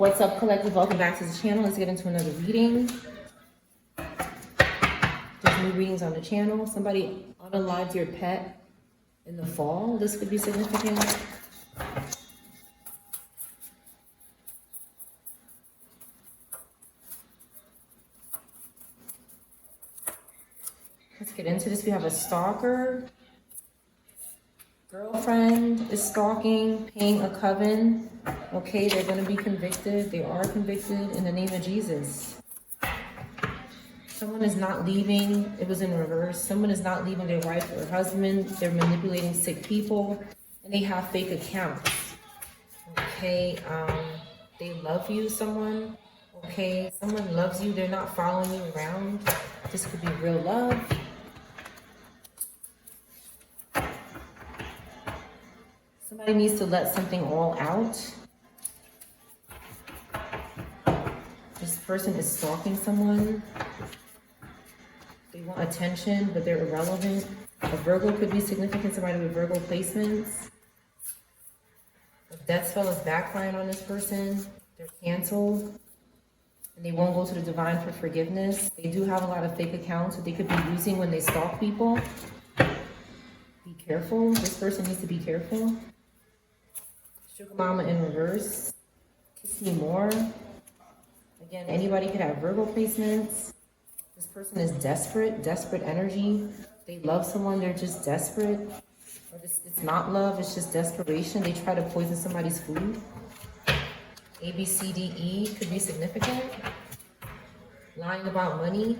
What's up, collective? Welcome back to the channel. Let's get into another reading. There's new readings on the channel. Somebody unalived your pet in the fall. This could be significant. Let's get into this. We have a stalker. Girlfriend is stalking, paying a coven. Okay, they're going to be convicted. They are convicted in the name of Jesus. Someone is not leaving. It was in reverse. Someone is not leaving their wife or husband. They're manipulating sick people, and they have fake accounts. Okay, they love you, someone. Okay, someone loves you. They're not following you around. This could be real love. Somebody needs to let something all out. This person is stalking someone. They want attention, but they're irrelevant. A Virgo could be significant, somebody with Virgo placements. A death spell is backfiring on this person. They're canceled. And they won't go to the divine for forgiveness. They do have a lot of fake accounts that they could be using when they stalk people. Be careful. This person needs to be careful. Sugar Mama in reverse. Kiss me more. Again, anybody could have Virgo placements. This person is desperate, desperate energy. They love someone, they're just desperate. Or it's not love, it's just desperation. They try to poison somebody's food. A, B, C, D, E could be significant. Lying about money.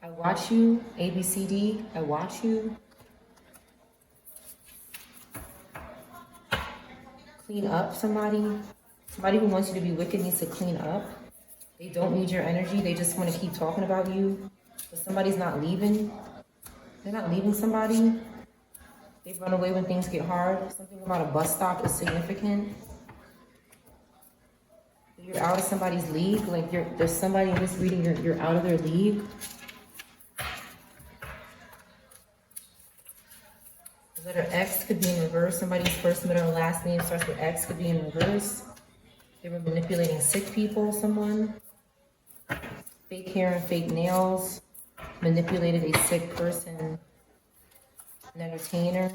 I watch you, A, B, C, D, I watch you. Clean up somebody. Somebody who wants you to be wicked needs to clean up. They don't need your energy. They just want to keep talking about you. But somebody's not leaving. They're not leaving somebody. They run away when things get hard. Something about a bus stop is significant. You're out of somebody's league. Like there's somebody in this reading, you're out of their league. The letter X could be in reverse. Somebody's first, middle, and last name starts with X could be in reverse. They were manipulating sick people, someone. Fake hair and fake nails. Manipulated a sick person. An entertainer.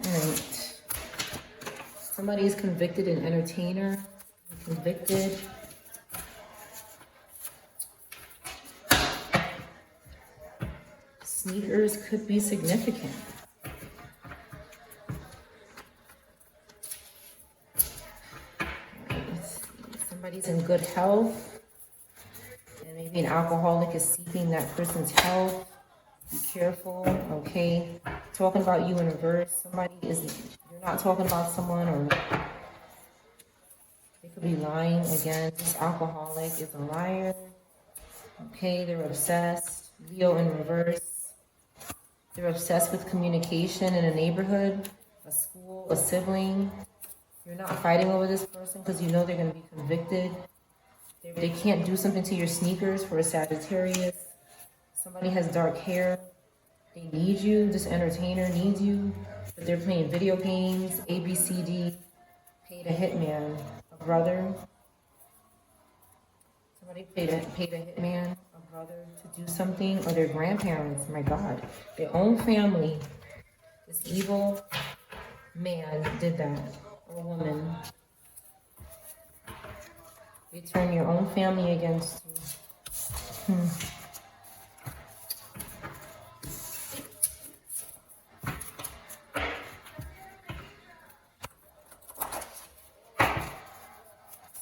Alright. Somebody is convicted, an entertainer. Convicted. Sneakers could be significant. Somebody's in good health, and maybe an alcoholic is seeking that person's health. Be careful, okay? Talking about you in reverse. You're not talking about someone, or they could be lying again. This alcoholic is a liar. Okay, they're obsessed. Leo in reverse. They're obsessed with communication in a neighborhood, a school, a sibling. You're not fighting over this person because you know they're going to be convicted. They can't do something to your sneakers for a Sagittarius. Somebody has dark hair. They need you. This entertainer needs you. But they're playing video games. A, B, C, D. Paid a hitman. A brother. Somebody paid a hitman, a brother, to do something. Or their grandparents. My God. Their own family. This evil man did that. Or woman. They turn your own family against you.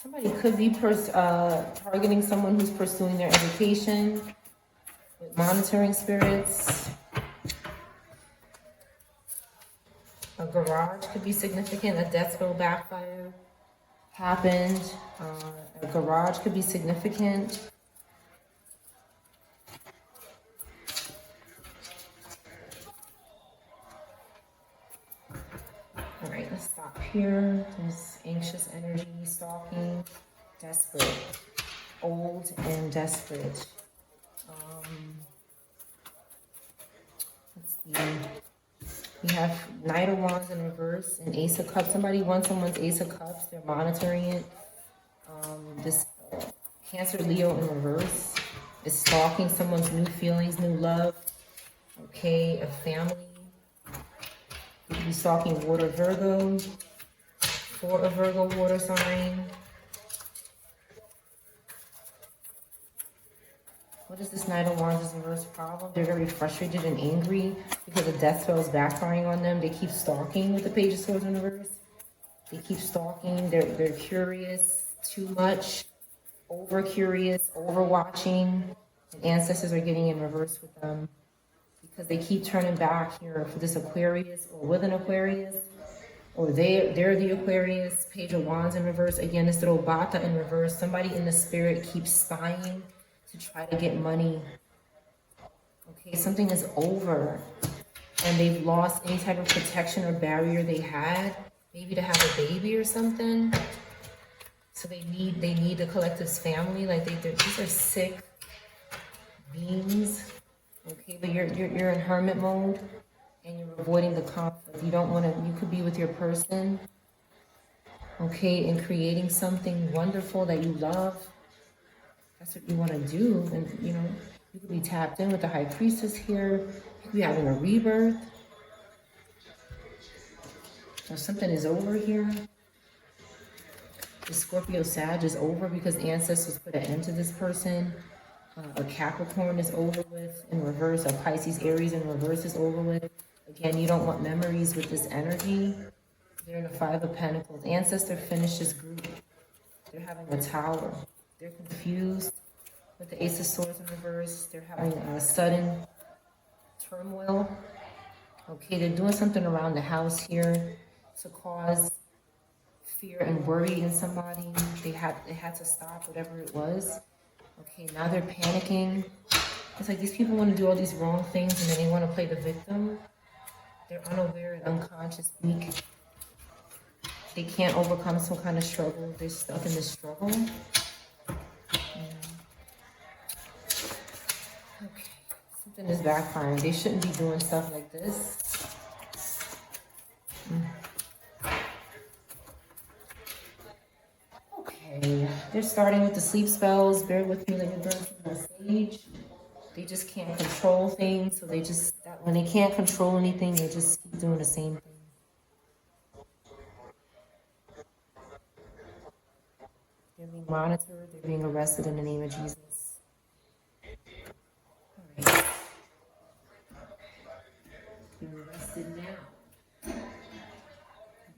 Somebody could be targeting someone who's pursuing their education with monitoring spirits. A garage could be significant. A death spell backfire happened. A garage could be significant. All right, let's stop here. There's anxious energy, stalking, desperate, old and desperate. Let's see. We have Knight of Wands in reverse and Ace of Cups. Somebody wants someone's Ace of Cups. They're monitoring it. This Cancer Leo in reverse is stalking someone's new feelings, new love. Okay, a family. You could be stalking water Virgo. For a Virgo water sign. What is this Knight of Wands' reverse problem? They're very frustrated and angry because the death spell is backfiring on them. They keep stalking with the Page of Swords in reverse. They keep stalking. They're curious too much, over curious, over watching. And ancestors are getting in reverse with them because they keep turning back here for this Aquarius or with an Aquarius, or they're the Aquarius. Page of Wands in reverse. Again, this little Bata in reverse. Somebody in the spirit keeps spying to try to get money. Okay, something is over and they've lost any type of protection or barrier they had, maybe to have a baby or something. So they need the collective's family. Like these are sick beings. Okay, but you're in hermit mode and you're avoiding the conflict. You don't want to. You could be with your person. Okay, and creating something wonderful that you love. That's what you want to do. And, you know, you could be tapped in with the High Priestess here. You could be having a rebirth. Or something is over here. The Scorpio Sag is over because ancestors put an end to this person. A Capricorn is over with in reverse. A Pisces, Aries in reverse is over with. Again, you don't want memories with this energy. They're in the Five of Pentacles. Ancestor finished this group. They're having a tower. They're confused with the Ace of Swords in reverse. They're having a sudden turmoil. Okay, they're doing something around the house here to cause fear and worry in somebody. They had to stop whatever it was. Okay, now they're panicking. It's like these people want to do all these wrong things and then they want to play the victim. They're unaware and unconscious, weak. They can't overcome some kind of struggle. They're stuck in this struggle. Something is backfiring. They shouldn't be doing stuff like this. Okay, they're starting with the sleep spells. Bear with me, let me burn some more sage. They just can't control things, so they just, when they can't control anything, they just keep doing the same thing. They're being monitored, they're being arrested in the name of Jesus. All right. You're arrested now. In the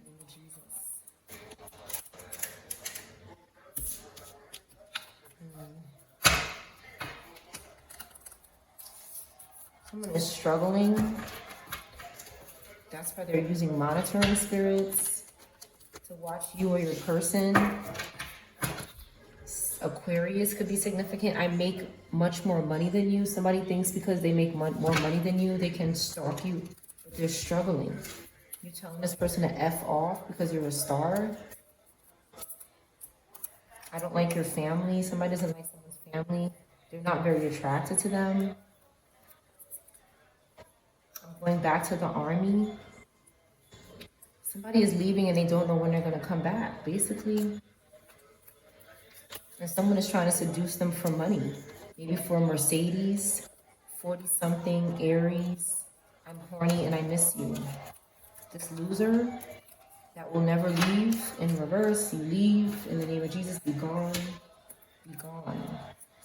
name of Jesus. Someone is struggling. That's why they're using monitoring spirits to watch you or your person. Aquarius could be significant. I make much more money than you. Somebody thinks because they make more money than you, they can stalk you, but they're struggling. You're telling this person to F off because you're a star. I don't like your family. Somebody doesn't like someone's family. They're not very attracted to them. I'm going back to the army. Somebody is leaving and they don't know when they're going to come back, basically. And someone is trying to seduce them for money. Maybe for a Mercedes, 40-something, Aries. I'm horny and I miss you. This loser that will never leave, in reverse, you leave, in the name of Jesus, be gone, be gone.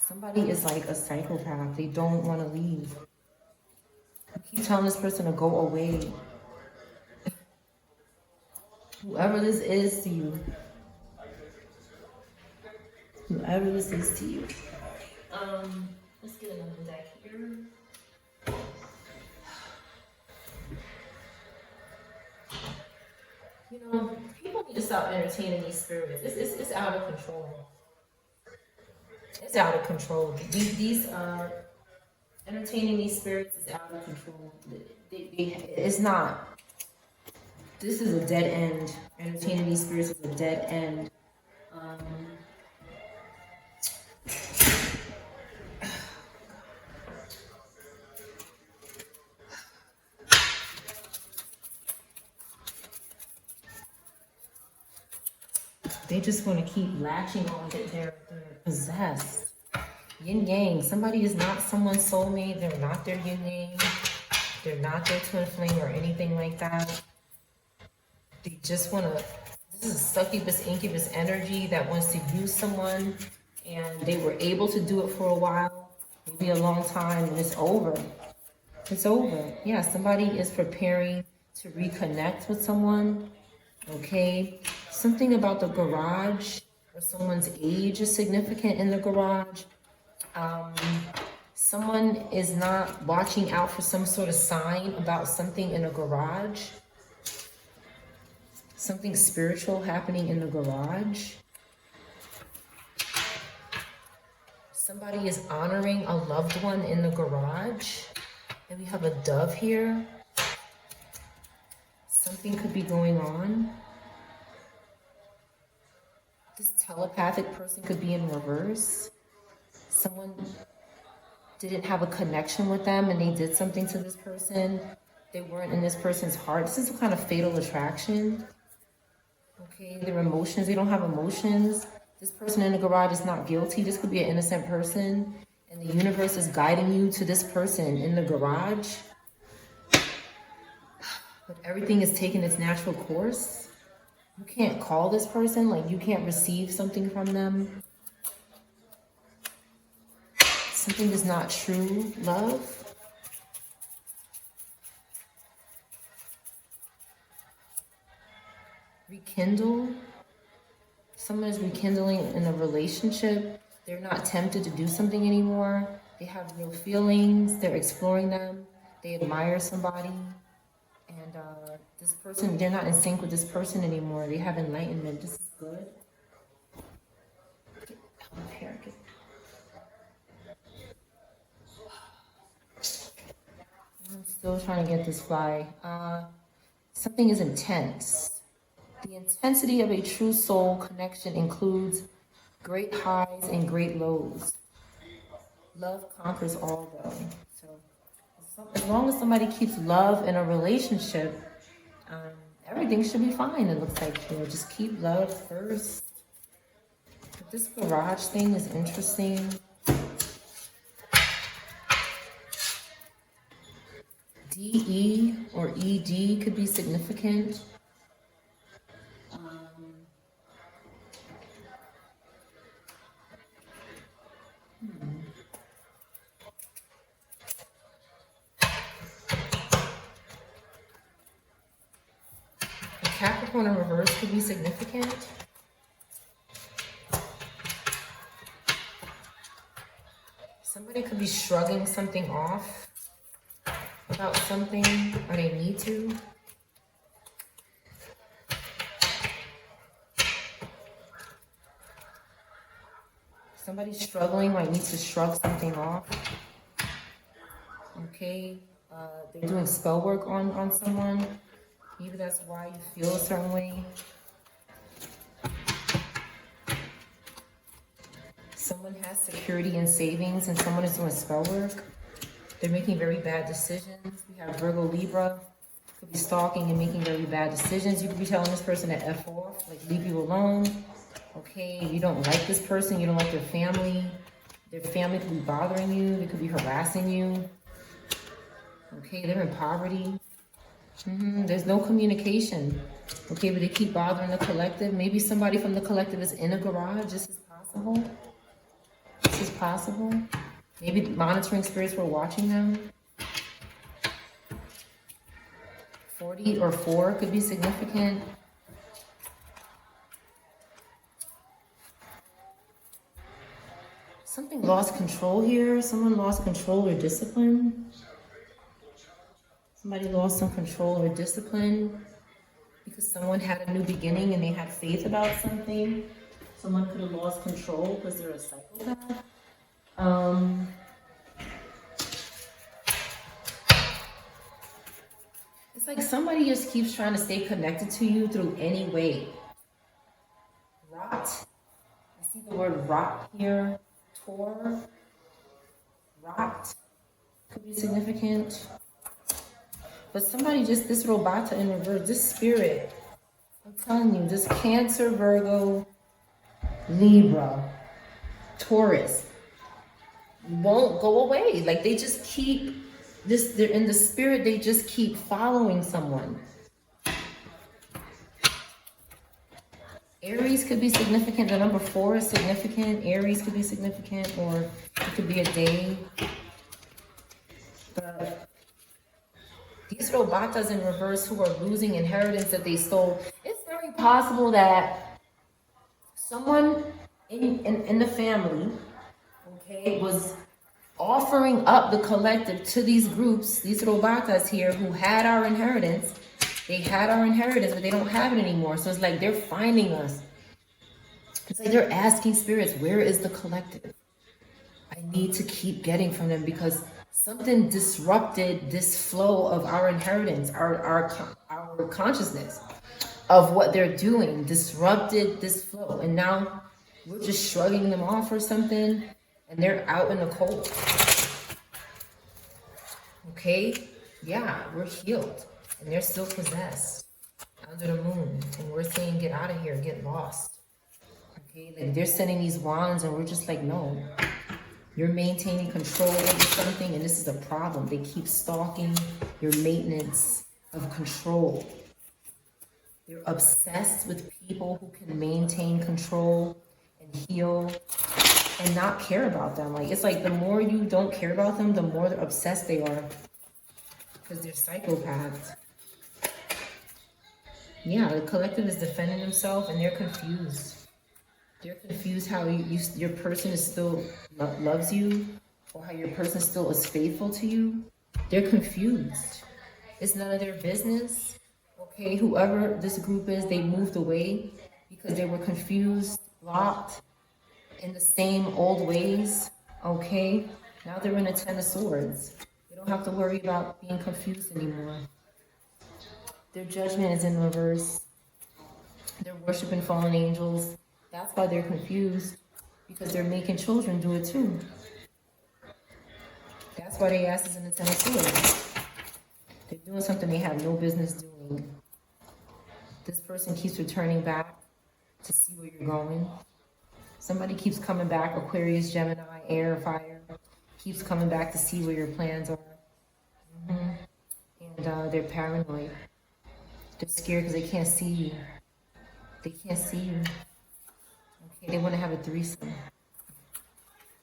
Somebody is like a psychopath. They don't want to leave. You keep telling this person to go away. Whoever this is to you. Whoever this is to you. Let's get another deck here. You know, people need to stop entertaining these spirits. It's out of control. It's out of control. These entertaining these spirits is out of control. It's not. This is a dead end. Entertaining these spirits is a dead end. They just want to keep latching on that they're possessed. Yin yang. Somebody is not someone's soulmate. They're not their yin yang. They're not their twin flame or anything like that. They just want to, this is a succubus, incubus energy that wants to use someone, and they were able to do it for a while, maybe a long time, and it's over. It's over. Yeah, somebody is preparing to reconnect with someone. Okay. Something about the garage or someone's age is significant in the garage. Someone is not watching out for some sort of sign about something in a garage. Something spiritual happening in the garage. Somebody is honoring a loved one in the garage. And we have a dove here. Something could be going on. This telepathic person could be in reverse. Someone didn't have a connection with them and they did something to this person. They weren't in this person's heart. This is a kind of fatal attraction. Okay, their emotions, they don't have emotions. This person in the garage is not guilty. This could be an innocent person. And the universe is guiding you to this person in the garage. But everything is taking its natural course. You can't call this person, like you can't receive something from them. Something is not true love. Rekindle. Someone is rekindling in a relationship. They're not tempted to do something anymore. They have real feelings. They're exploring them. They admire somebody. And this person, they're not in sync with this person anymore. They have enlightenment. This is good. Get out of here. I'm still trying to get this fly. Something is intense. The intensity of a true soul connection includes great highs and great lows. Love conquers all, though. So as long as somebody keeps love in a relationship, everything should be fine, it looks like here. Just keep love first. But this garage thing is interesting. DE or ED could be significant. Capricorn in reverse could be significant. Somebody could be shrugging something off about something, or they need to. Somebody struggling might need to shrug something off. Okay, they're doing spell work on someone. Maybe that's why you feel a certain way. Someone has security and savings and someone is doing spell work. They're making very bad decisions. We have Virgo, Libra. Could be stalking and making very bad decisions. You could be telling this person to F off, like leave you alone. Okay, you don't like this person. You don't like their family. Their family could be bothering you. They could be harassing you. Okay, they're in poverty. There's no communication. Okay, but they keep bothering the collective. Maybe somebody from the collective is in a garage. This is possible. This is possible. Maybe monitoring spirits were watching them. 40 or 4 could be significant. Something lost control here. Someone lost control or discipline. Somebody lost some control or discipline because someone had a new beginning and they had faith about something. Someone could have lost control because they're a psychopath. It's like somebody just keeps trying to stay connected to you through any way. Rot. I see the word rot here. Tor. Rot could be significant. But somebody just, this Robata in reverse, this spirit, I'm telling you, this Cancer, Virgo, Libra, Taurus, won't go away. Like they just keep this, they're in the spirit, they just keep following someone. Aries could be significant. The number 4 is significant. Aries could be significant, or it could be a day. But these robatas in reverse who are losing inheritance that they stole, it's very possible that someone in the family, okay, was offering up the collective to these groups, these robatas here who had our inheritance. They had our inheritance, but they don't have it anymore. So it's like they're finding us. It's like they're asking spirits, where is the collective? I need to keep getting from them because something disrupted this flow of our inheritance, our consciousness of what they're doing, disrupted this flow. And now we're just shrugging them off or something, and they're out in the cold. Okay? Yeah, we're healed. And they're still possessed under the moon. And we're saying, get out of here, get lost. Okay, like they're sending these wands and we're just like, no. You're maintaining control over something and this is a problem. They keep stalking your maintenance of control. They're obsessed with people who can maintain control and heal and not care about them. Like, it's like the more you don't care about them, the more they're obsessed they are. Because they're psychopaths. Yeah, the collective is defending themselves and they're confused. They're confused how your person is still loves you, or how your person still is faithful to you. They're confused. It's none of their business. Okay, whoever this group is, they moved away because they were confused, blocked in the same old ways. Okay, now they're in the 10 of Swords. They don't have to worry about being confused anymore. Their judgment is in reverse. They're worshiping fallen angels. That's why they're confused, because they're making children do it too. That's why they ass is in the 10 of Swords. They're doing something they have no business doing. This person keeps returning back to see where you're going. Somebody keeps coming back, Aquarius, Gemini, air, fire, keeps coming back to see where your plans are. And they're paranoid. They're scared because they can't see you. They can't see you. Okay, they want to have a threesome.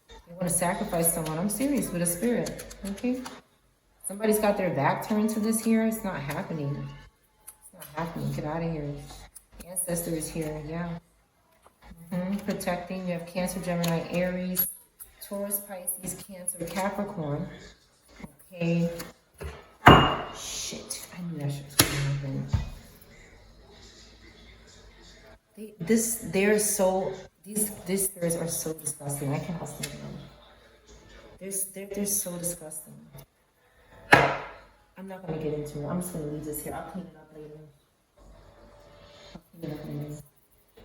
They want to sacrifice someone. I'm serious, with a spirit. Okay? Somebody's got their back turned to this here. It's not happening. It's not happening. Get out of here. Ancestor is here. Yeah. Protecting. You have Cancer, Gemini, Aries, Taurus, Pisces, Cancer, Capricorn. Okay. Shit. I knew that shit was going to happen. These spirits are so disgusting. I cannot stand them. They're so disgusting. I'm not going to get into it. I'm just going to leave this here. I'll clean it up later.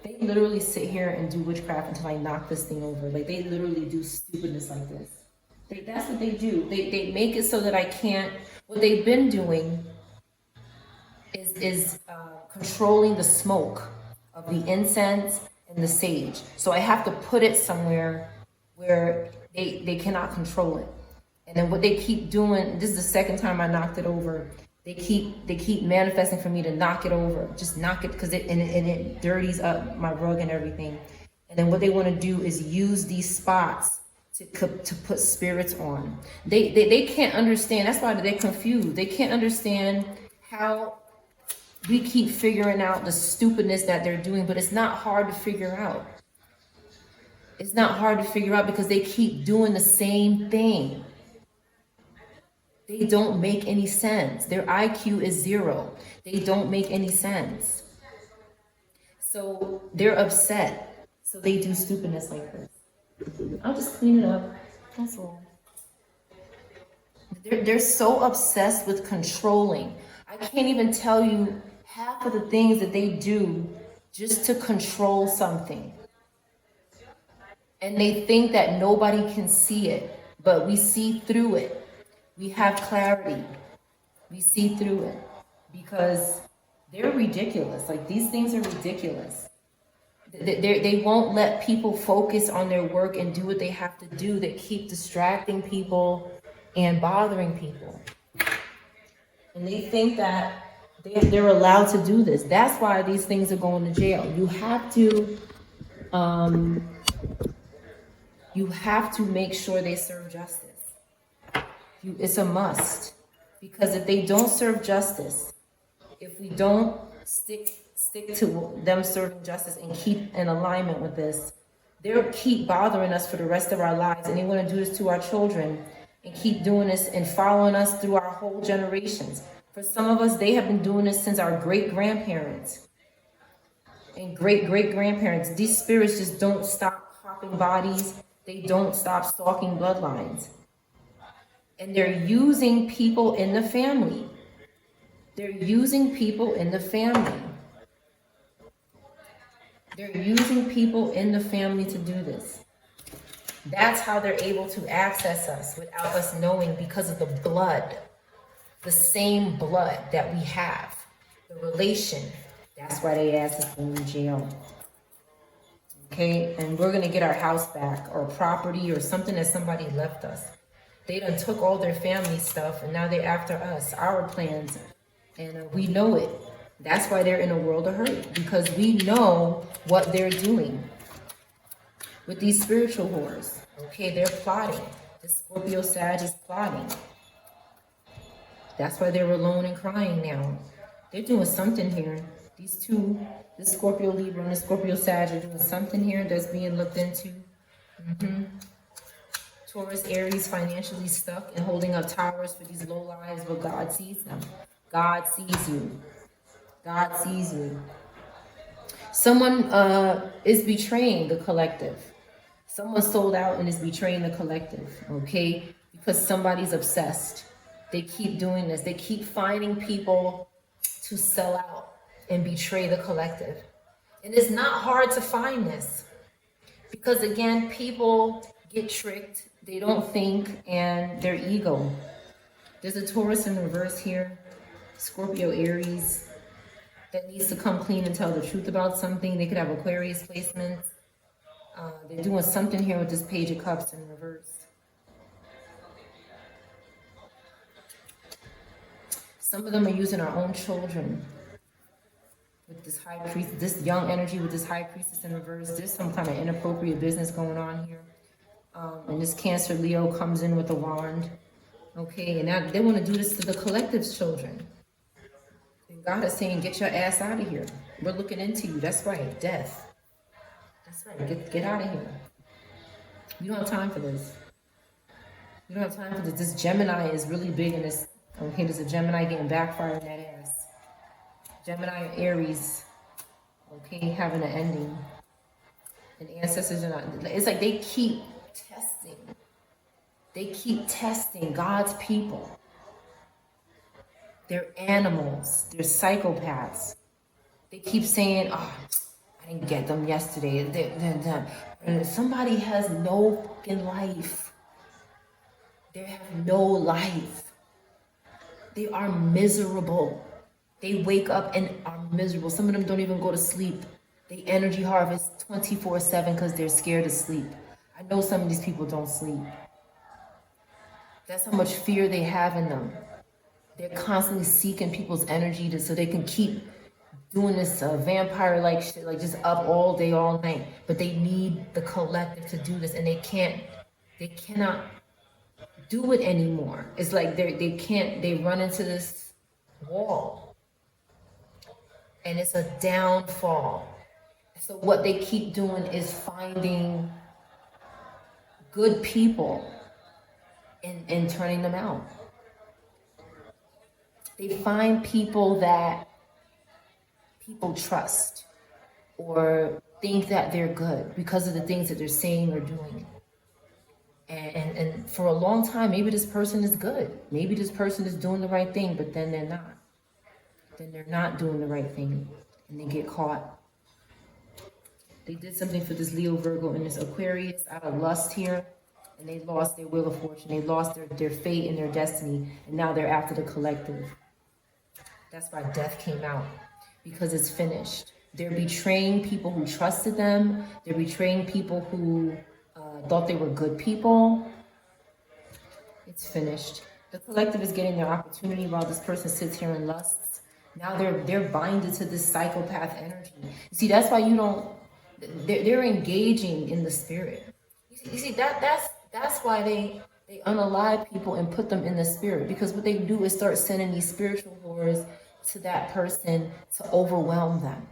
They literally sit here and do witchcraft until I knock this thing over. Like, they literally do stupidness like this. That's what they do. They make it so that I can't. What they've been doing is controlling the smoke of the incense and the sage. So I have to put it somewhere where they cannot control it. And then what they keep doing, this is the second time I knocked it over. They keep manifesting for me to knock it over. Just knock it, because it dirties up my rug and everything. And then what they want to do is use these spots to put spirits on. They can't understand. That's why they're confused. They can't understand how we keep figuring out the stupidness that they're doing, but it's not hard to figure out. It's not hard to figure out because they keep doing the same thing. They don't make any sense. Their IQ is 0. They don't make any sense. So they're upset. So they do stupidness like this. I'll just clean it up. That's all. They're so obsessed with controlling. I can't even tell you half of the things that they do just to control something. And they think that nobody can see it, but we see through it. We have clarity. We see through it because they're ridiculous. Like, these things are ridiculous. They won't let people focus on their work and do what they have to do. They keep distracting people and bothering people. And they think that they're allowed to do this. That's why these things are going to jail. You have to make sure they serve justice. It's a must. Because if they don't serve justice, if we don't stick to them serving justice and keep in alignment with this, they'll keep bothering us for the rest of our lives, and they want to do this to our children and keep doing this and following us through our whole generations. For some of us, they have been doing this since our great-grandparents and great-great-grandparents. These spirits just don't stop popping bodies. They don't stop stalking bloodlines. And they're using people in the family. They're using people in the family. They're using people in the family to do this. That's how they're able to access us without us knowing, because of the blood, the same blood that we have, the relation. That's why they asked us to go in jail. Okay, and we're gonna get our house back or property or something that somebody left us. They done took all their family stuff and now they're after us, our plans, and we know it. That's why they're in a world of hurt, because we know what they're doing with these spiritual whores. Okay, they're plotting. The Scorpio Sag is plotting. That's why they're alone and crying now. They're doing something here. These two, the Scorpio Libra and the Scorpio Sag, are doing something here that's being looked into. Taurus, Aries, financially stuck and holding up towers for these low lives, but God sees them. God sees you. God sees you. Someone is betraying the collective. Someone sold out and is betraying the collective, okay? Because somebody's obsessed. They keep doing this. They keep finding people to sell out and betray the collective. And it's not hard to find this. Because again, people get tricked. They don't think, and their ego. There's a Taurus in reverse here. Scorpio, Aries, that needs to come clean and tell the truth about something. They could have Aquarius placements. They're doing something here with this Page of Cups in reverse. Some of them are using our own children with this high priest, this young energy with this high priestess in reverse. There's some kind of inappropriate business going on here. And this Cancer Leo comes in with a wand. Okay, and now they want to do this to the collective's children. And God is saying, get your ass out of here. We're looking into you. That's right, death. That's right, get out of here. You don't have time for this. You don't have time for this. This Gemini is really big in this. Okay, there's a Gemini getting backfired in that ass. Gemini and Aries, okay, having an ending. And ancestors are not, it's like they keep testing. They keep testing God's people. They're animals. They're psychopaths. They keep saying, oh, I didn't get them yesterday. And somebody has no fucking life. They have no life. They are miserable. They wake up and are miserable. Some of them don't even go to sleep. They energy harvest 24/7 because they're scared to sleep. I know some of these people don't sleep. That's how much fear they have in them. They're constantly seeking people's energy so they can keep doing this vampire-like shit, like just up all day, all night. But they need the collective to do this, and they cannot do it anymore. It's like they run into this wall. And it's a downfall. So what they keep doing is finding good people and turning them out. They find people that people trust or think that they're good because of the things that they're saying or doing. And for a long time, maybe this person is good. Maybe this person is doing the right thing, but then they're not. Then they're not doing the right thing and they get caught. They did something for this Leo, Virgo, and this Aquarius out of lust here, and they lost their wheel of fortune. They lost their fate and their destiny, and now they're after the collective. That's why death came out, because it's finished. They're betraying people who trusted them. They're betraying people who thought they were good people. It's finished. The collective is getting their opportunity while this person sits here and lusts. Now they're binded to this psychopath energy. You see, that's why you don't. They're engaging in the spirit. You see that's why they unalive people and put them in the spirit, because what they do is start sending these spiritual whores to that person to overwhelm them.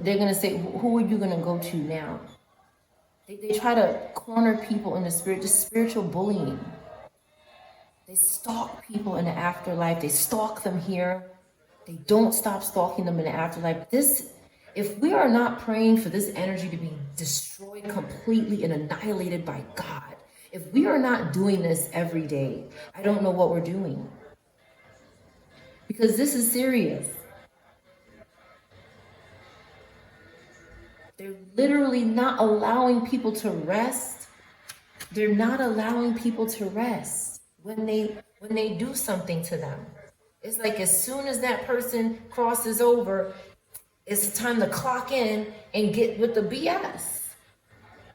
They're gonna say, "Who are you gonna go to now?" They try to corner people in the spirit, just spiritual bullying. They stalk people in the afterlife. They stalk them here. They don't stop stalking them in the afterlife. If we are not praying for this energy to be destroyed completely and annihilated by God, if we are not doing this every day, I don't know what we're doing. Because this is serious. They're literally not allowing people to rest. They're not allowing people to rest when they do something to them. It's like as soon as that person crosses over, it's time to clock in and get with the BS.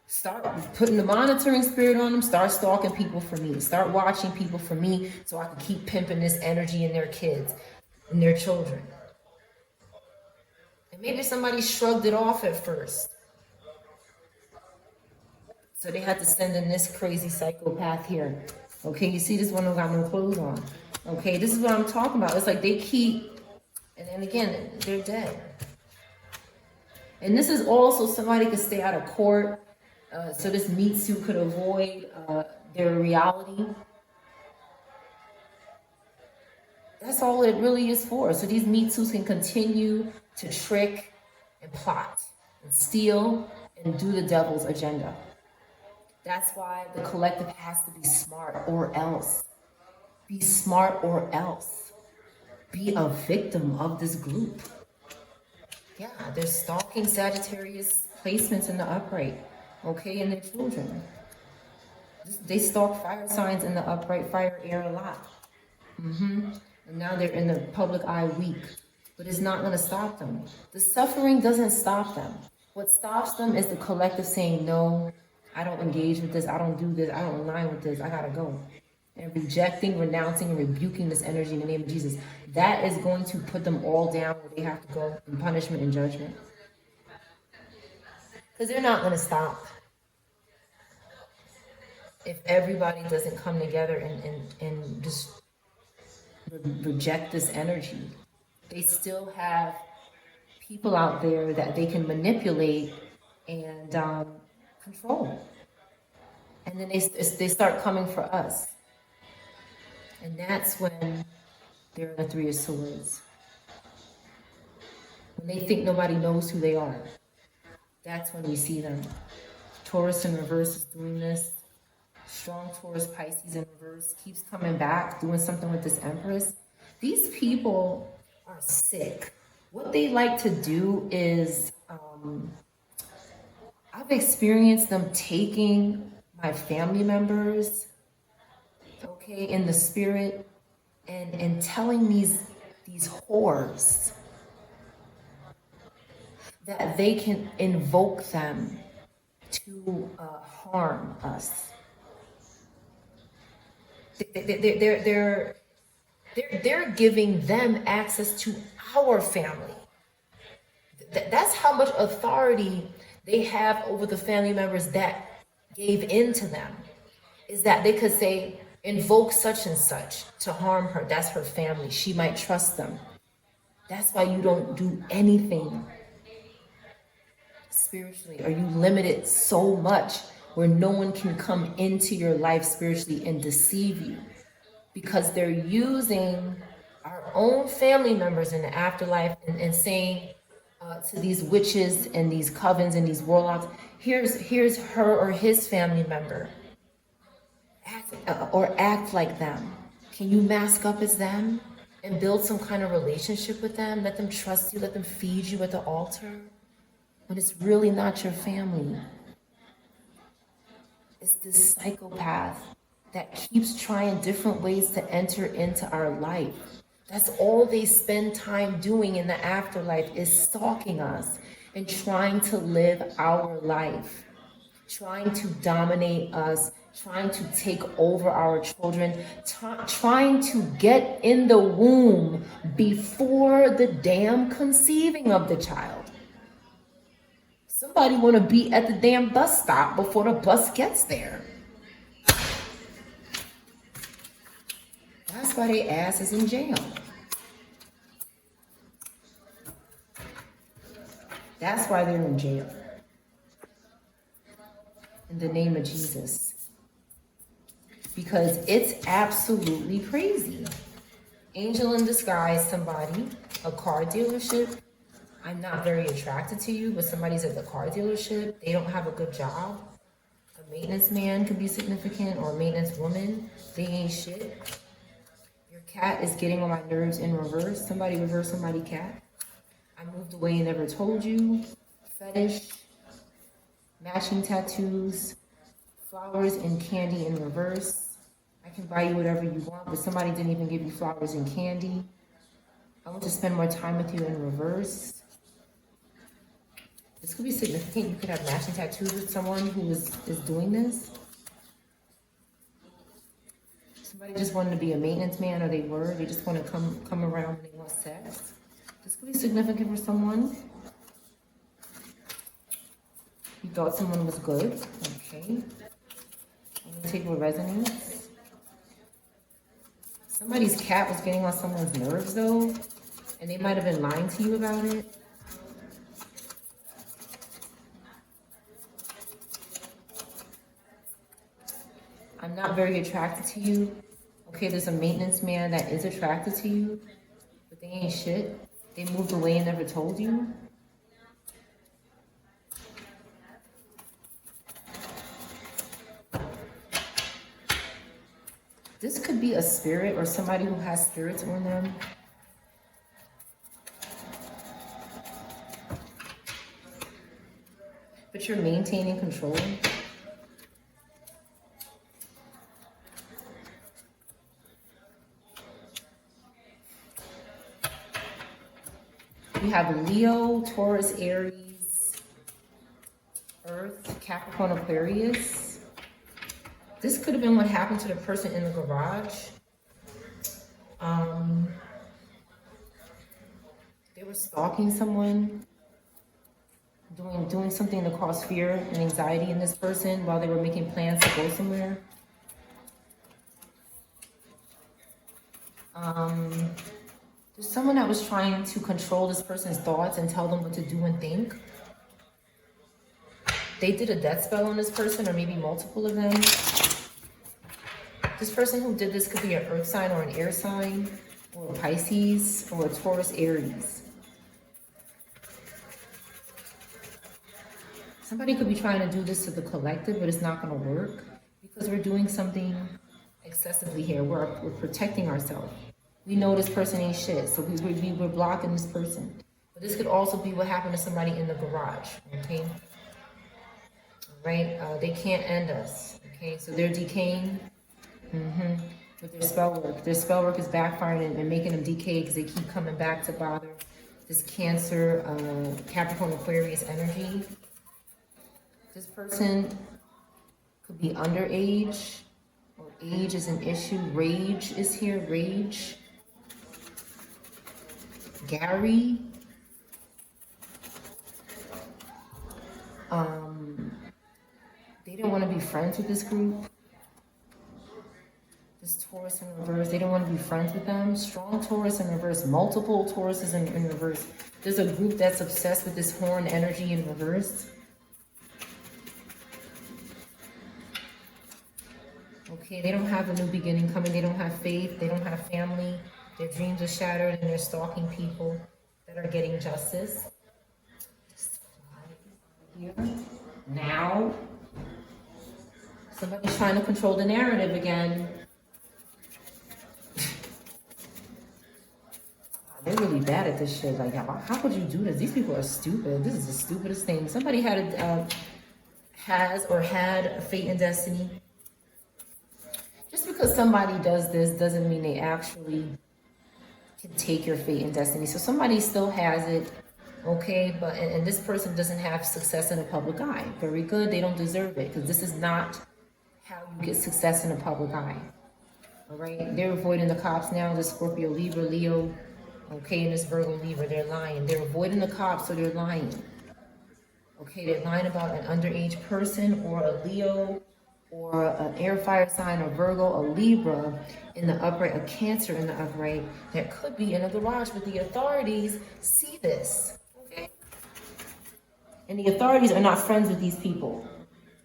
Start putting the monitoring spirit on them. Start stalking people for me. Start watching people for me so I can keep pimping this energy in their kids and their children. And maybe somebody shrugged it off at first. So they had to send in this crazy psychopath here. Okay, you see this one don't got no clothes on. Okay, this is what I'm talking about. It's like they keep, and again, they're dead. And this is also somebody could stay out of court, so this meat suit could avoid their reality. That's all it really is for. So these meat suits can continue to trick and plot and steal and do the devil's agenda. That's why the collective has to be smart or else. Be smart or else. Be a victim of this group. Yeah, they're stalking Sagittarius placements in the upright, okay, and their children. They stalk fire signs in the upright, fire, air a lot. And now they're in the public eye weak, but it's not going to stop them. The suffering doesn't stop them. What stops them is the collective saying, no, I don't engage with this, I don't do this, I don't align with this, I gotta go. And rejecting, renouncing, and rebuking this energy in the name of Jesus. That is going to put them all down where they have to go in punishment and judgment. Because they're not gonna stop. If everybody doesn't come together and just reject this energy, they still have people out there that they can manipulate and control. And then they start coming for us. And that's when they're in the Three of Swords. When they think nobody knows who they are, that's when we see them. Taurus in reverse is doing this. Strong Taurus, Pisces in reverse keeps coming back, doing something with this Empress. These people are sick. What they like to do is, I've experienced them taking my family members, okay, in the spirit, and telling these whores that they can invoke them to harm us. They're giving them access to our family. That's how much authority they have over the family members that gave in to them, is that they could say, invoke such and such to harm her. That's her family. She might trust them. That's why you don't do anything spiritually, or you limit it so much where no one can come into your life spiritually and deceive you, because they're using our own family members in the afterlife and saying to these witches and these covens and these warlocks, here's her or his family member. Act like them. Can you mask up as them and build some kind of relationship with them? Let them trust you, let them feed you at the altar, when it's really not your family. It's this psychopath that keeps trying different ways to enter into our life. That's all they spend time doing in the afterlife, is stalking us and trying to live our life, trying to dominate us, trying to take over our children, trying to get in the womb before the damn conceiving of the child. Somebody want to be at the damn bus stop before the bus gets there. That's why their ass is in jail. That's why they're in jail. In the name of Jesus. Because it's absolutely crazy. Angel in disguise, somebody, a car dealership. I'm not very attracted to you, but somebody's at the car dealership. They don't have a good job. A maintenance man could be significant, or a maintenance woman. They ain't shit. Your cat is getting on my nerves in reverse. Somebody reverse somebody cat. I moved away and never told you. Fetish. Matching tattoos. Flowers and candy in reverse. I can buy you whatever you want, but somebody didn't even give you flowers and candy. I want to spend more time with you in reverse. This could be significant. You could have matching tattoos with someone who is doing this. Somebody just wanted to be a maintenance man, or they just want to come around when they want sex. This could be significant for someone. You thought someone was good. Okay. I'm going to take what resonates. Somebody's cat was getting on someone's nerves, though, and they might have been lying to you about it. I'm not very attracted to you. Okay, there's a maintenance man that is attracted to you, but they ain't shit. They moved away and never told you. This could be a spirit or somebody who has spirits on them. But you're maintaining control. We have Leo, Taurus, Aries, Earth, Capricorn, Aquarius. This could have been what happened to the person in the garage. They were stalking someone, doing something to cause fear and anxiety in this person while they were making plans to go somewhere. There's someone that was trying to control this person's thoughts and tell them what to do and think. They did a death spell on this person, or maybe multiple of them. This person who did this could be an earth sign or an air sign, or a Pisces, or a Taurus, Aries. Somebody could be trying to do this to the collective, but it's not going to work because we're doing something excessively here. We're protecting ourselves. We know this person ain't shit, so we're blocking this person. But this could also be what happened to somebody in the garage, okay? Right? They can't end us, okay? So they're decaying with their spell work. Their spell work is backfiring and making them decay because they keep coming back to bother this Cancer, Capricorn, Aquarius energy. This person could be underage, or age is an issue. Rage is here, rage. Gary. They didn't want to be friends with this group. This Taurus in reverse, they don't want to be friends with them. Strong Taurus in reverse, multiple Tauruses in reverse. There's a group that's obsessed with this horn energy in reverse. Okay, they don't have a new beginning coming. They don't have faith. They don't have family. Their dreams are shattered, and they're stalking people that are getting justice. Here. Now, somebody's trying to control the narrative again. They're really bad at this shit. Like, how could you do this? These people are stupid. This is the stupidest thing. Somebody had a fate and destiny. Just because somebody does this doesn't mean they actually can take your fate and destiny. So somebody still has it, okay? But and this person doesn't have success in the public eye. Very good. They don't deserve it because this is not how you get success in the public eye. All right? They're avoiding the cops now. The Scorpio, Libra, Leo, okay, and this Virgo, Libra, they're lying. They're avoiding the cops, so they're lying. Okay, they're lying about an underage person or a Leo or an air fire sign, a Virgo, a Libra in the upright, a Cancer in the upright that could be in a garage, but the authorities see this, okay? And the authorities are not friends with these people.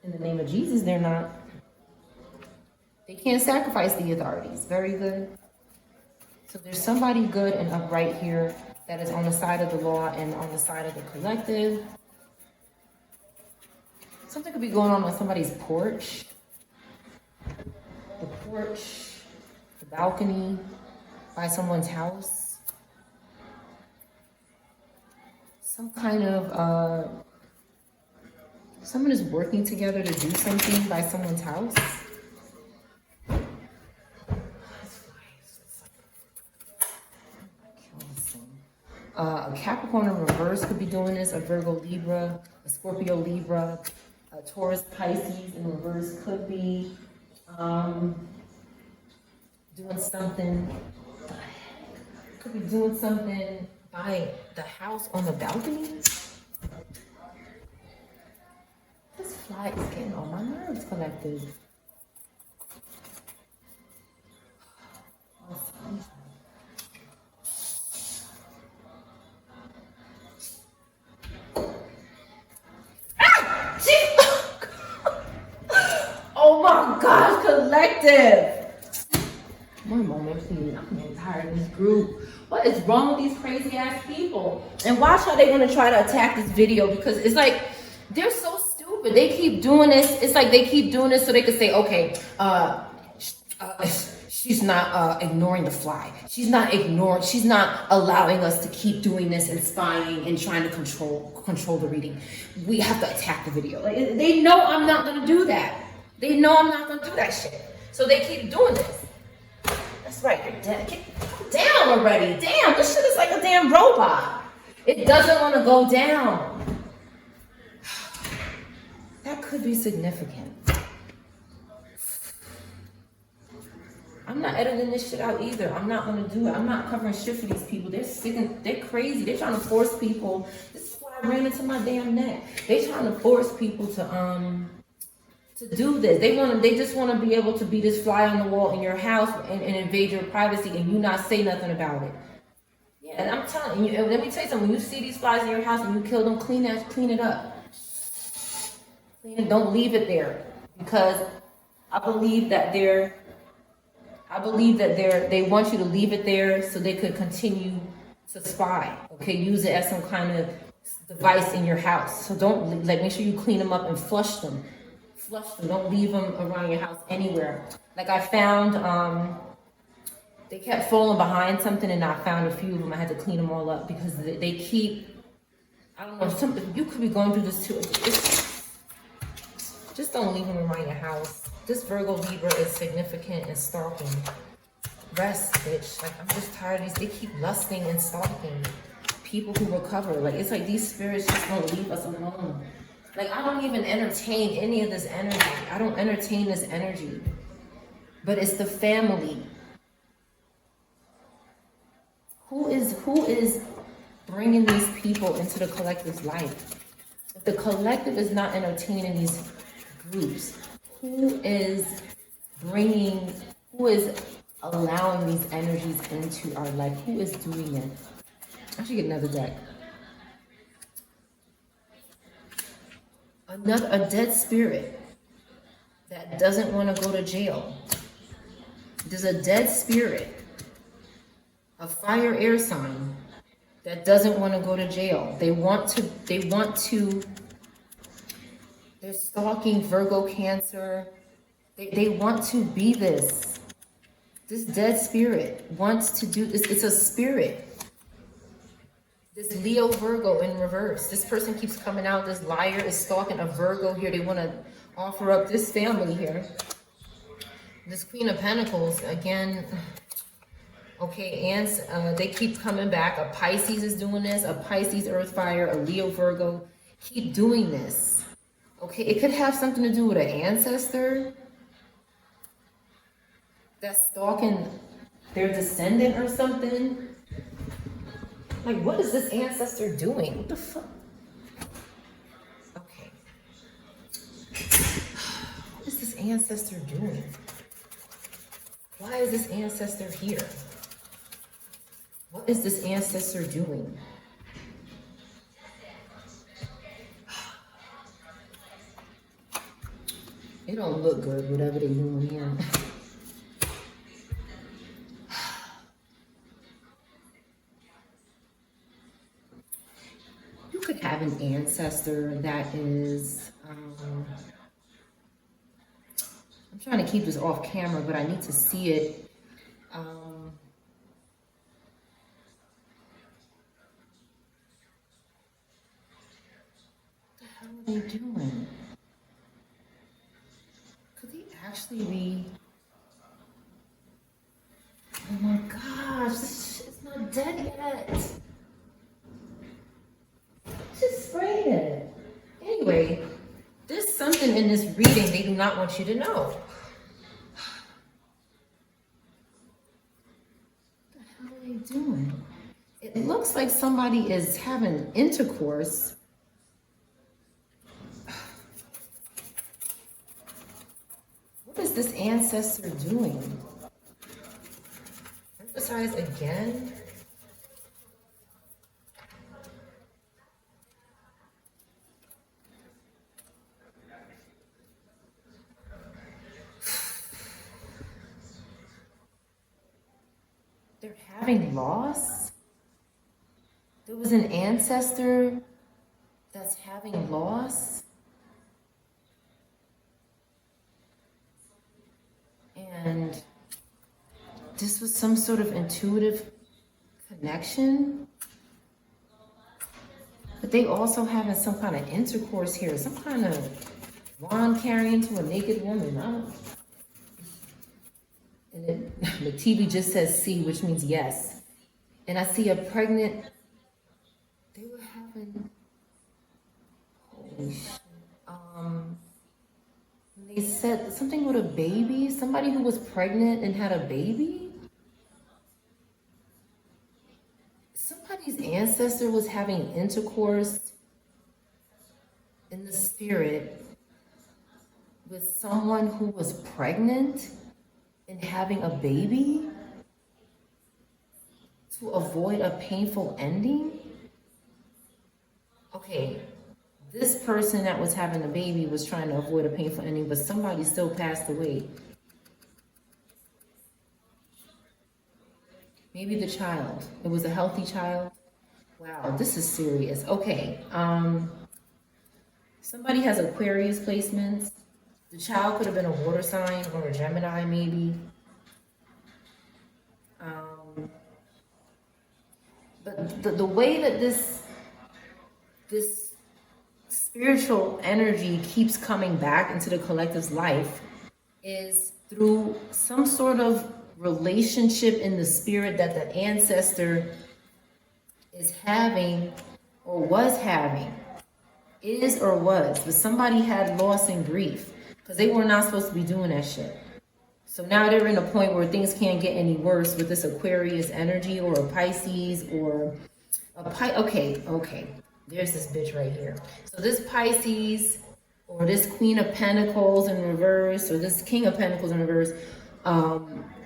In the name of Jesus, they're not. They can't sacrifice the authorities. Very good. So there's somebody good and upright here that is on the side of the law and on the side of the collective. Something could be going on somebody's porch. The porch, the balcony, by someone's house. Some kind of, someone is working together to do something by someone's house. A Capricorn in reverse could be doing this, a Virgo, Libra, a Scorpio, Libra, a Taurus, Pisces in reverse could be doing something, could be doing something by the house on the balcony. This fly is getting on my nerves, collective. Oh my gosh, collective. One moment, please. I'm getting tired of this group. What is wrong with these crazy ass people? And watch how they want to try to attack this video because it's like they're so stupid. They keep doing this. It's like they keep doing this so they could say, okay, she's not ignoring the fly. She's not ignoring. She's not allowing us to keep doing this and spying and trying to control the reading. We have to attack the video. Like, they know I'm not gonna do that. They know I'm not gonna do that shit. So they keep doing this. That's right, you're dead. Get down already. Damn, this shit is like a damn robot. It doesn't want to go down. That could be significant. I'm not editing this shit out either. I'm not gonna do it. I'm not covering shit for these people. They're sick and they're crazy. They're trying to force people. This is why I ran into my damn neck. They're trying to force people to do this. They just want to be able to be this fly on the wall in your house and invade your privacy and you not say nothing about it. Yeah, and I'm telling you, let me tell you something. When you see these flies in your house and you kill them, clean it up. Clean it. Don't leave it there because I believe that they want you to leave it there so they could continue to spy. Okay, use it as some kind of device in your house. So don't make sure you clean them up and flush them. Don't leave them around your house anywhere. Like I found, they kept falling behind something, and I found a few of them. I had to clean them all up because they keep. I don't know. Something you could be going through this too. Just don't leave them around your house. This Virgo Libra is significant and stalking. Rest, bitch. Like I'm just tired of these. They keep lusting and stalking people who recover. Like it's like these spirits just don't leave us alone. Like, I don't even entertain any of this energy. I don't entertain this energy. But it's the family. Who is bringing these people into the collective's life? If the collective is not entertaining these groups, who is allowing these energies into our life? Who is doing it? I should get another deck. A dead spirit that doesn't want to go to jail. There's a dead spirit, a fire air sign that doesn't want to go to jail. They're stalking Virgo, Cancer. They want to be this. This dead spirit wants to do this. It's a spirit. This Leo Virgo in reverse. This person keeps coming out. This liar is stalking a Virgo here. They want to offer up this family here. This Queen of Pentacles, again. Okay, and they keep coming back. A Pisces is doing this. A Pisces, Earth, Fire, a Leo, Virgo. Keep doing this. Okay, it could have something to do with an ancestor that's stalking their descendant or something. Like, what is this ancestor doing? What the fuck? Okay. What is this ancestor doing? Why is this ancestor here? What is this ancestor doing? It don't look good, whatever they're doing here. You could have an ancestor that is, I'm trying to keep this off camera, but I need to see it. What the hell are they doing? Could they actually be? Oh my gosh, this shit's not dead yet. Just sprayed it. Anyway, there's something in this reading they do not want you to know. What the hell are they doing? It looks like somebody is having intercourse. What is this ancestor doing? Emphasize again. They're having loss. There was an ancestor that's having loss. And this was some sort of intuitive connection. But they also having some kind of intercourse here, some kind of wand carrying to a naked woman. And the TV just says C, which means yes. And I see a pregnant, they were having, holy shit. They said something with a baby, somebody who was pregnant and had a baby. Somebody's ancestor was having intercourse in the spirit with someone who was pregnant and having a baby to avoid a painful ending. Okay, this person that was having a baby was trying to avoid a painful ending, but somebody still passed away. Maybe the child. It was a healthy child. Wow, this is serious. Okay, somebody has Aquarius placements. The child could have been a water sign or a Gemini, maybe. But the way that this spiritual energy keeps coming back into the collective's life is through some sort of relationship in the spirit that the ancestor is having or was having, is or was, but somebody had loss and grief because they were not supposed to be doing that shit. So now they're in a point where things can't get any worse with this Aquarius energy or a Pisces or a okay. There's this bitch right here. So this Pisces or this Queen of Pentacles in reverse or this King of Pentacles in reverse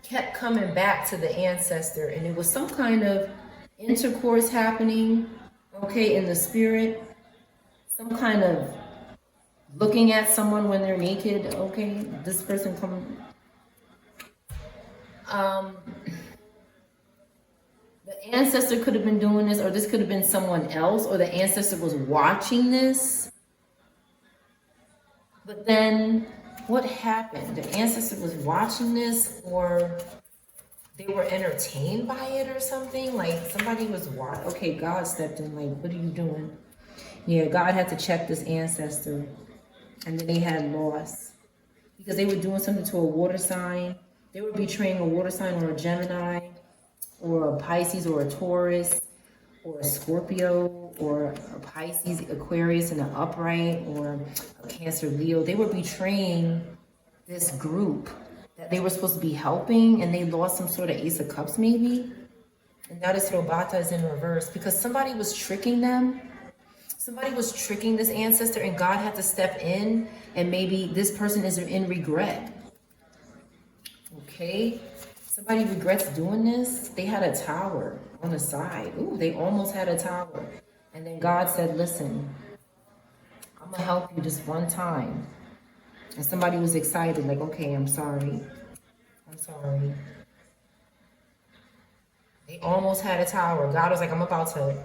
kept coming back to the ancestor, and it was some kind of intercourse happening, okay, in the spirit, some kind of looking at someone when they're naked, okay, this person coming. The ancestor could have been doing this, or this could have been someone else, or the ancestor was watching this. But then what happened? The ancestor was watching this, or they were entertained by it or something? Like somebody was watching. Okay, God stepped in, like, what are you doing? Yeah, God had to check this ancestor. And then they had loss. Because they were doing something to a water sign. They were betraying a water sign or a Gemini. or a Pisces or a Taurus or a Scorpio or a Pisces, Aquarius in the upright, or a Cancer, Leo. They were betraying this group that they were supposed to be helping, and they lost some sort of Ace of Cups maybe. And now this Robata is in reverse because somebody was tricking them. Somebody was tricking this ancestor, and God had to step in, and maybe this person is in regret. Okay? Somebody regrets doing this. They had a tower on the side. Ooh, they almost had a tower. And then God said, listen, I'm going to help you just one time. And somebody was excited, like, okay, I'm sorry. I'm sorry. They almost had a tower. God was like, I'm about to,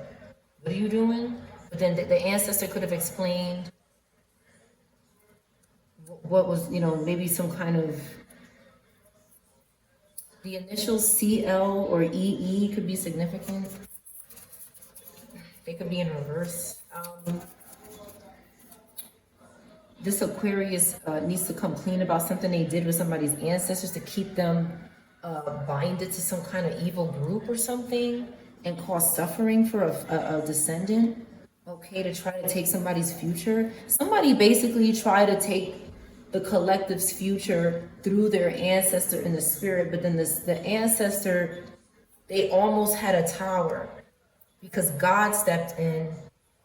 what are you doing? But then the ancestor could have explained what was, maybe some kind of, the initials CL or EE could be significant. They could be in reverse. This Aquarius needs to come clean about something they did with somebody's ancestors to keep them binded to some kind of evil group or something and cause suffering for a descendant. Okay, to try to take somebody's future. Somebody basically tried to take the collective's future through their ancestor in the spirit, but then the ancestor, they almost had a tower because God stepped in,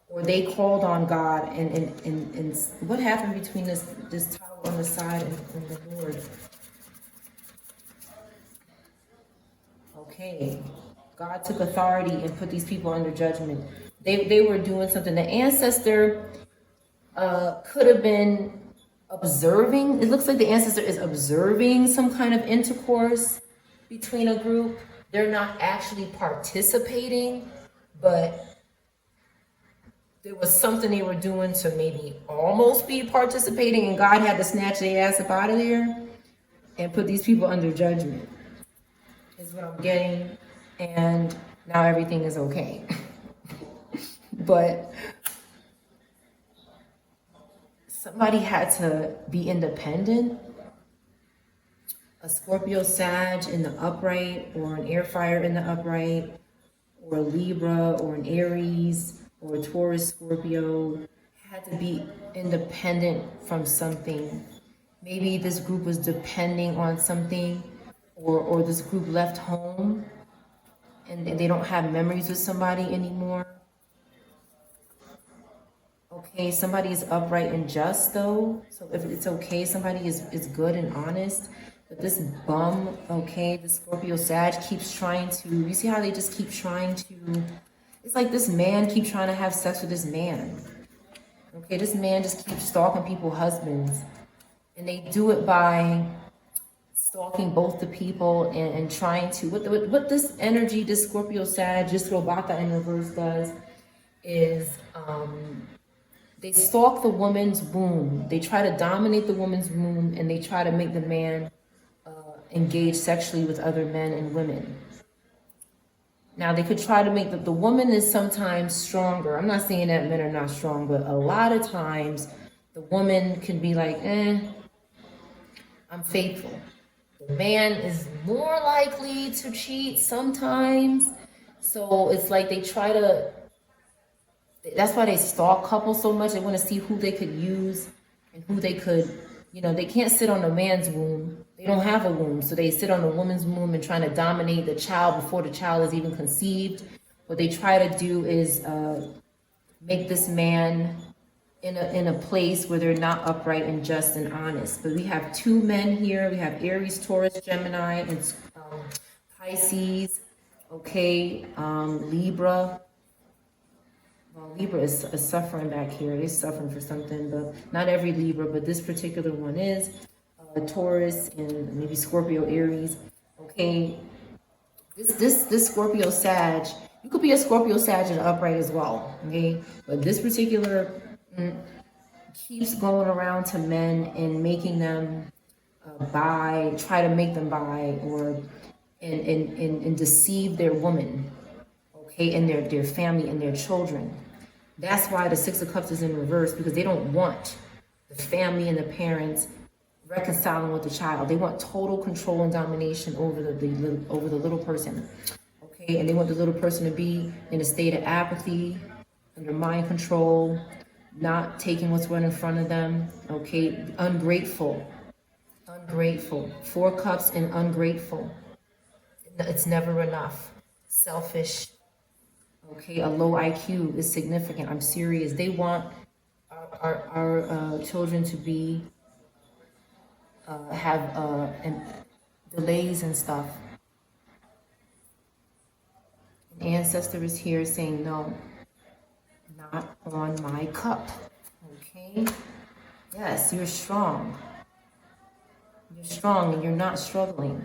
or they called on God, and what happened between this tower on the side and the Lord? Okay, God took authority and put these people under judgment. They were doing something. The ancestor could have been observing. It looks like the ancestor is observing some kind of intercourse between a group. They're not actually participating, but there was something they were doing to maybe almost be participating, and God had to snatch their ass up out of there and put these people under judgment, is what I'm getting. And now everything is okay. But somebody had to be independent. A Scorpio Sag in the upright, or an air fire in the upright, or a Libra, or an Aries, or a Taurus Scorpio had to be independent from something. Maybe this group was depending on something, or this group left home and they don't have memories with somebody anymore. Okay, somebody is upright and just though, so if it's okay, somebody is good and honest. But this bum, okay, the Scorpio Sag keeps trying to, you see how they just keep trying to, it's like this man keeps trying to have sex with this man. Okay, this man just keeps stalking people's husbands. And they do it by stalking both the people and trying to, what this energy, this Scorpio Sag, just Robata in reverse does is, they stalk the woman's womb. They try to dominate the woman's womb, and they try to make the man engage sexually with other men and women. Now, they could try to make the woman is sometimes stronger. I'm not saying that men are not strong, but a lot of times the woman can be like, I'm faithful. The man is more likely to cheat sometimes. So it's like they try to, that's why they stalk couples so much. They want to see who they could use and who they could, they can't sit on a man's womb. They don't have a womb. So they sit on a woman's womb and trying to dominate the child before the child is even conceived. What they try to do is make this man in a place where they're not upright and just and honest. But we have two men here. We have Aries, Taurus, Gemini, and Pisces. Okay, Libra. Well, Libra is suffering back here. They're suffering for something, but not every Libra, but this particular one is. Taurus and maybe Scorpio, Aries. Okay, this Scorpio Sag, you could be a Scorpio Sag and upright as well. Okay, but this particular keeps going around to men and making them try to make them buy, or and deceive their woman. Okay, and their family and their children. That's why the Six of Cups is in reverse, because they don't want the family and the parents reconciling with the child. They want total control and domination over the little person. Okay, and they want the little person to be in a state of apathy, under mind control, not taking what's right in front of them. Okay, ungrateful. Ungrateful. 4 cups and ungrateful. It's never enough. Selfish. Okay, a low IQ is significant. I'm serious. They want our children to be have delays and stuff. An ancestor is here saying no, not on my cup. Okay. Yes, you're strong. You're strong and you're not struggling.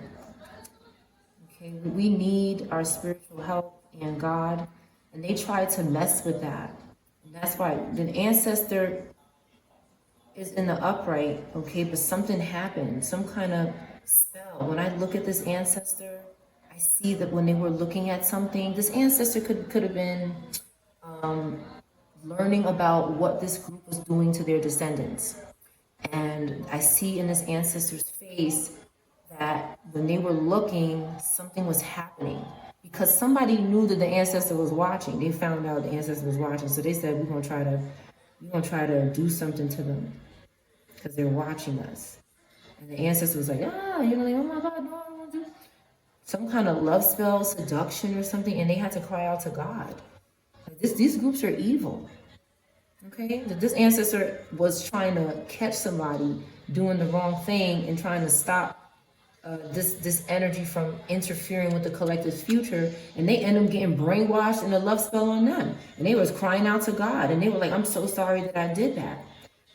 Okay, we need our spiritual help and God, and they try to mess with that. And that's why the ancestor is in the upright, okay, but something happened, some kind of spell. When I look at this ancestor, I see that when they were looking at something, this ancestor could have been learning about what this group was doing to their descendants. And I see in this ancestor's face that when they were looking, something was happening. Because somebody knew that the ancestor was watching. They found out the ancestor was watching. So they said, we're gonna try to do something to them. Because they're watching us. And the ancestor was like, like, oh my God, no, I don't want to do some kind of love spell, seduction or something. And they had to cry out to God. Like these groups are evil. Okay, this ancestor was trying to catch somebody doing the wrong thing and trying to stop this energy from interfering with the collective's future, and they end up getting brainwashed and a love spell on them. And they was crying out to God, and they were like, "I'm so sorry that I did that."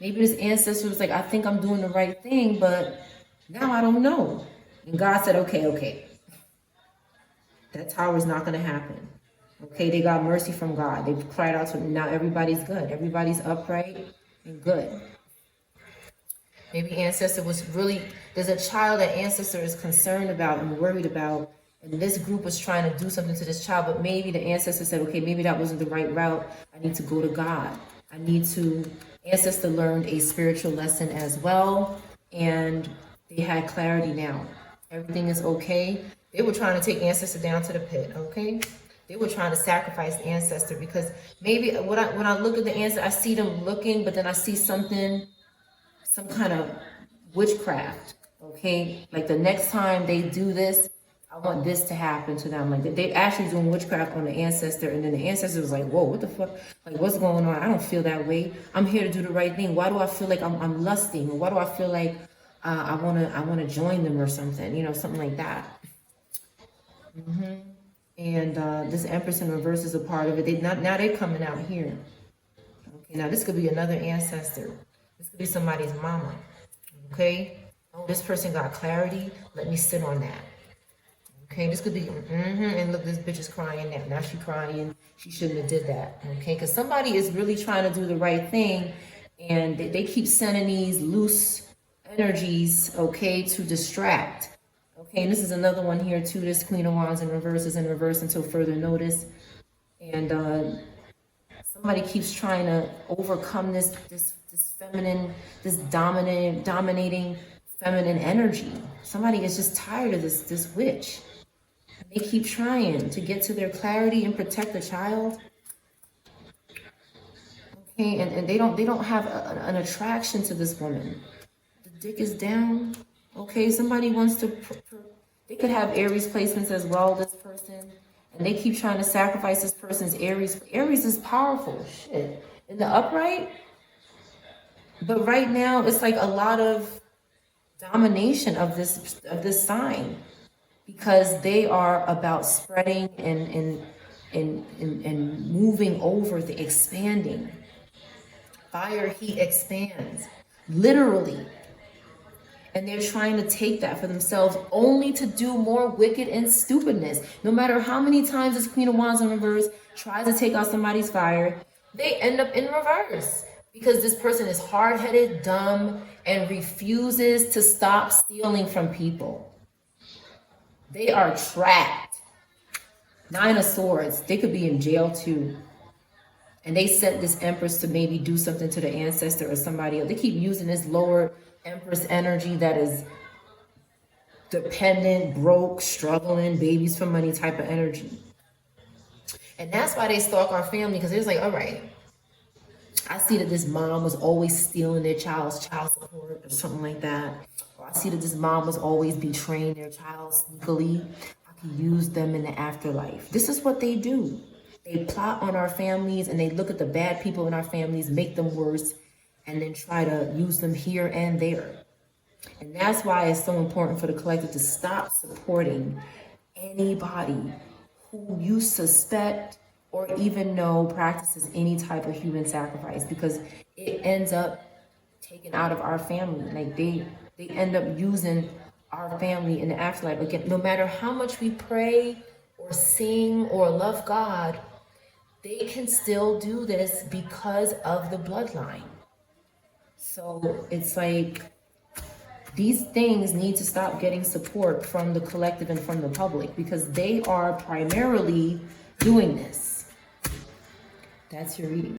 Maybe this ancestor was like, "I think I'm doing the right thing, but now I don't know." And God said, "Okay, that tower is not going to happen." Okay, they got mercy from God. They cried out to him. Now everybody's good. Everybody's upright and good. Maybe ancestor was really, there's a child that ancestor is concerned about and worried about, and this group was trying to do something to this child, but maybe the ancestor said, okay, maybe that wasn't the right route. I need to go to God. Ancestor learned a spiritual lesson as well, and they had clarity now. Everything is okay. They were trying to take ancestor down to the pit, okay? They were trying to sacrifice the ancestor because maybe when I look at the ancestor, I see them looking, but then I see something, some kind of witchcraft, okay? Like the next time they do this, I want this to happen to them. Like they actually doing witchcraft on the ancestor, and then the ancestor was like, whoa, what the fuck? Like, what's going on? I don't feel that way. I'm here to do the right thing. Why do I feel like I'm lusting? Or why do I feel like I wanna join them or something? You know, something like that. And this Empress in reverse is a part of it. Now they're coming out here. Okay, now this could be another ancestor. This could be somebody's mama. Okay? Oh, this person got clarity. Let me sit on that. Okay, this could be, and look, this bitch is crying now. Now she's crying. She shouldn't have did that. Okay, because somebody is really trying to do the right thing, and they keep sending these loose energies, okay, to distract. Okay, and this is another one here too. This Queen of Wands in reverse is in reverse until further notice. And somebody keeps trying to overcome this feminine, this dominating feminine energy. Somebody is just tired of this witch. They keep trying to get to their clarity and protect the child. Okay, and they don't have an attraction to this woman. The dick is down. Okay, somebody wants to, they could have Aries placements as well, this person. And they keep trying to sacrifice this person's Aries. Aries is powerful, shit. In the upright. But right now, it's like a lot of domination of this sign. Because they are about spreading and moving over, the expanding. Fire, heat expands. Literally. And they're trying to take that for themselves only to do more wicked and stupidness. No matter how many times this Queen of Wands in reverse tries to take out somebody's fire, they end up in reverse. Because this person is hard-headed, dumb, and refuses to stop stealing from people. They are trapped. 9 of Swords. They could be in jail too. And they sent this Empress to maybe do something to the ancestor or somebody else. They keep using this lower Empress energy that is dependent, broke, struggling, babies for money type of energy. And that's why they stalk our family, because it's like, all right, I see that this mom was always stealing their child's child support or something like that. Or I see that this mom was always betraying their child sneakily. I can use them in the afterlife. This is what they do. They plot on our families and they look at the bad people in our families, make them worse, and then try to use them here and there. And that's why it's so important for the collective to stop supporting anybody who you suspect or even know practices any type of human sacrifice, because it ends up taken out of our family. Like they end up using our family in the afterlife. Again, no matter how much we pray or sing or love God, they can still do this because of the bloodline. So it's like, these things need to stop getting support from the collective and from the public, because they are primarily doing this. That's your reading.